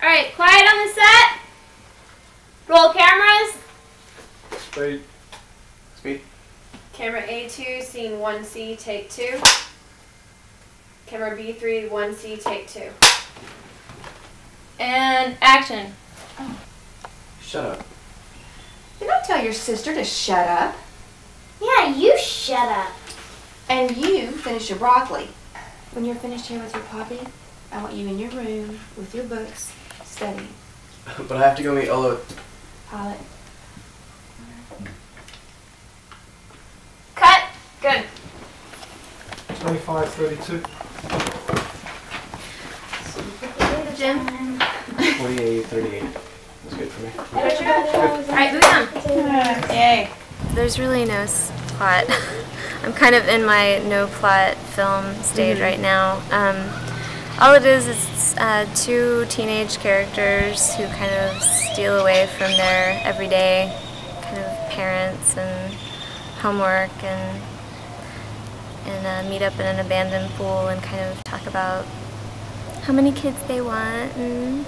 Alright, quiet on the set. Roll cameras. Speed. Speed. Camera A2, scene 1C, take 2. Camera B3, 1C, take 2. And action. Oh. Shut up. You don't tell your sister to shut up. Yeah, you shut up. And you finish your broccoli. When you're finished here with your poppy, I want you in your room with your books, studying. But I have to go meet Olo. Pilot. Cut. Good. 25:32. Jim. 48:38. That's good for me. Alright, move on. Yay. There's really no plot. I'm kind of in my no plot film stage right now. All it is two teenage characters who kind of steal away from their everyday kind of parents and homework and meet up in an abandoned pool and kind of talk about how many kids they want and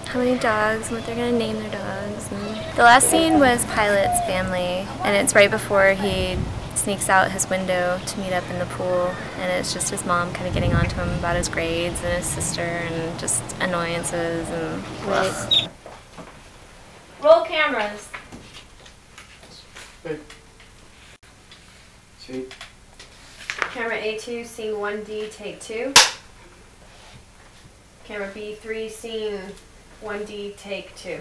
how many dogs and what they're going to name their dogs. And the last scene was Pilot's family, and it's right before he sneaks out his window to meet up in the pool, and it's just his mom kind of getting on to him about his grades and his sister and just annoyances and Wait. Roll cameras. Speed. Speed. Camera A2, scene 1D, take 2. Camera B3, scene 1D, take 2.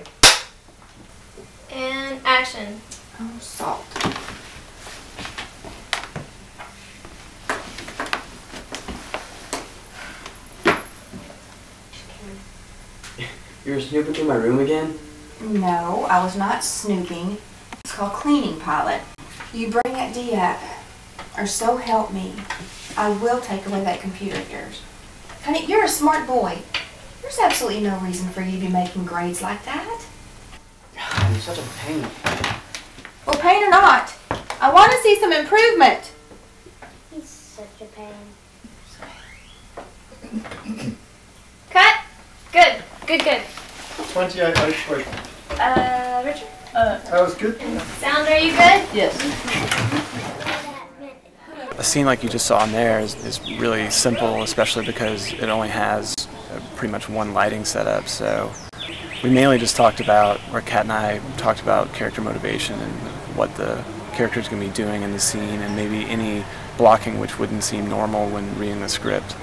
And action. Oh, salt. You were snooping through my room again? No, I was not snooping. It's called cleaning, Pilot. You bring that D up, or so help me, I will take away that computer of yours. Honey, you're a smart boy. There's absolutely no reason for you to be making grades like that. You're such a pain. Well, pain or not, I want to see some improvement. He's such a pain. Cut. Good. Good, good. 28:03. Richard? That was good. Sound, are you good? Yes. A scene like you just saw in there is really simple, especially because it only has pretty much one lighting setup. So we mainly just talked about, or Kat and I talked about character motivation and what the character's going to be doing in the scene, and maybe any blocking which wouldn't seem normal when reading the script.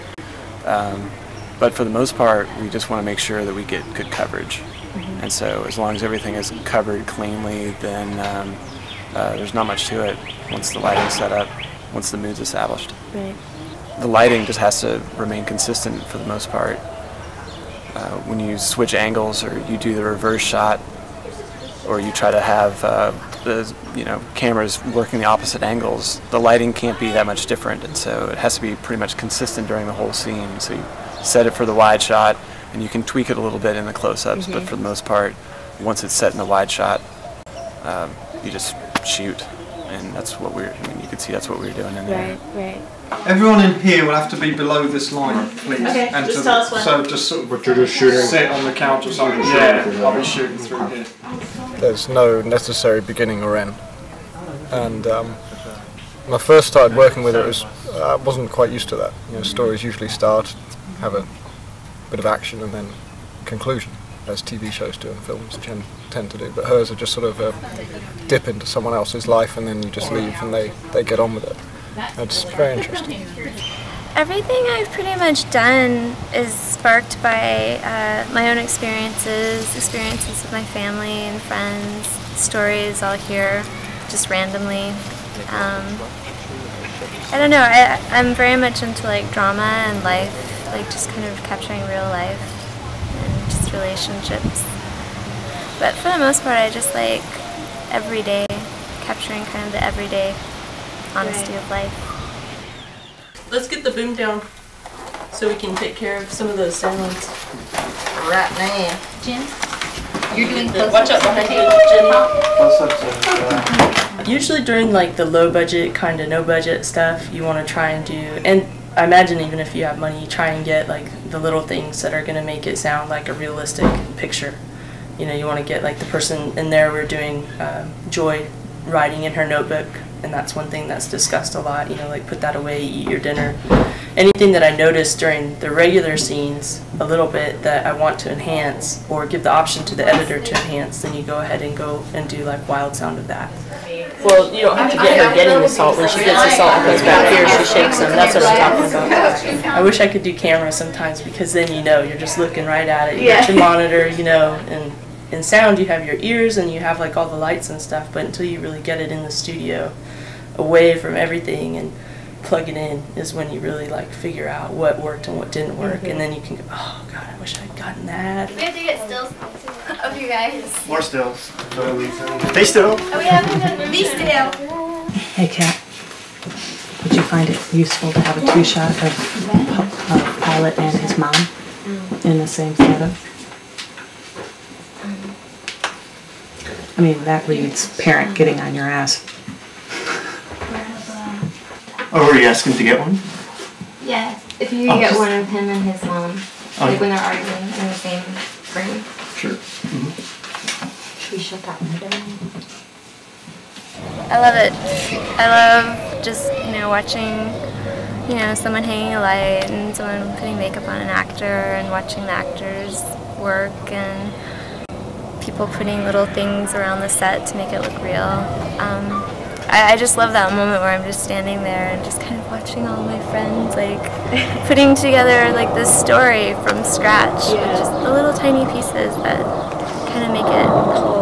But for the most part, we just want to make sure that we get good coverage. And so as long as everything is covered cleanly, then there's not much to it once the lighting's set up, once the mood's established. right. The lighting just has to remain consistent for the most part. When you switch angles or you do the reverse shot, or you try to have the cameras working the opposite angles, the lighting can't be that much different, and so it has to be pretty much consistent during the whole scene. So you set it for the wide shot, and you can tweak it a little bit in the close-ups, but for the most part, once it's set in the wide shot, you just shoot, and that's what you can see that's what we were doing in there. Right. Everyone in here will have to be below this line, please. Okay, and just tell us when. So just sort of But you're just shooting. sit on the couch or something. Yeah, I'll be shooting through here. There's no necessary beginning or end. And when I first started working with it, I wasn't quite used to that. Stories usually start, have a bit of action, and then conclusion, as TV shows do and films tend to do. But hers are just sort of a dip into someone else's life, and then you just leave and they get on with it. It's very interesting. Everything I've pretty much done is sparked by my own experiences with my family and friends, stories I'll hear just randomly. I don't know, I'm very much into drama and life, just kind of capturing real life and just relationships. But for the most part, I just like everyday, capturing kind of the everyday honesty of life. Let's get the boom down so we can take care of some of those sounds. Right now. Jim, you're doing Watch out behind you, Jenny. Usually during the low budget, kind of no budget stuff, you want to try and do, and I imagine even if you have money, you try and get like the little things that are going to make it sound like a realistic picture. You know, you want to get like the person in there. We're doing Joy writing in her notebook, and that's one thing that's discussed a lot. You know, like put that away, eat your dinner. Anything that I noticed during the regular scenes a little bit that I want to enhance or give the option to the editor to enhance, then you go ahead and go and do like wild sound of that. Well, you don't have to get her getting the salt. When she gets the salt and goes back here, she shakes them. That's what I'm talking about. I wish I could do camera sometimes, because then you know, you're just looking right at it. You got your monitor, you know, and in sound you have your ears and you have like all the lights and stuff, but until you really get it in the studio, away from everything and plug it in, is when you really like figure out what worked and what didn't work, and then you can go, oh god, I wish I'd gotten that. We have to get stills of you guys. More stills. Stay still. Oh, we haven't be still. Hey, Kat. Would you find it useful to have a two-shot of Pilot and his mom in the same photo? I mean, that reads parent getting on your ass. Oh, were you asking to get one? Yeah, if you could get one of him and his mom, like when they're arguing in the same frame. Sure. Should we shut that window? I love it. I love just, you know, watching, you know, someone hanging a light and someone putting makeup on an actor and watching the actors work and people putting little things around the set to make it look real. I just love that moment where I'm just standing there and just kind of watching all my friends like putting together like this story from scratch with just the little tiny pieces that kind of make it whole.